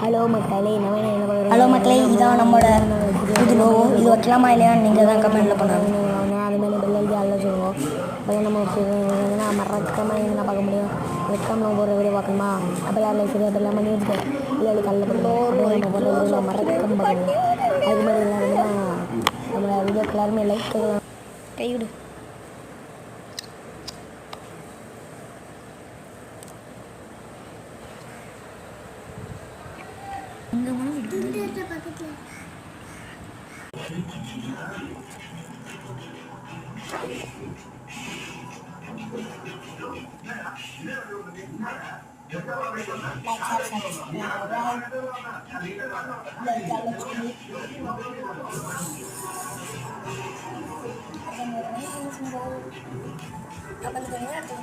Hello மக்களே, என்ன பண்ணுறீங்க? ஹலோ மக்களே, இதான் நம்மளோட புது லோகோ. இது வைக்கலாமா இல்லையான்னு நீங்கள் தான் கமெண்ட்டில் பண்ணணும். அதுமாதிரி பெல் ஜாலியாக சொல்லுவோம். அப்போ நம்ம மறக்காமல் என்ன பார்க்க முடியும். வெக்காமல் நம்ம போகிற வீடியோ பார்க்கணுமா? அப்போ யாரில் சரி அப்போ எல்லாம் பண்ணி வச்சுக்கோ. இல்லை கல்லில் போட்டு நம்ம போகிற வீடியோ மறக்காமல் பார்க்கணும். அது மாதிரி எல்லாருமே நம்ம வீடியோக்கு எல்லாருமே லைக் கேட்கலாம். கைவிடு. பக்கத்தில் apa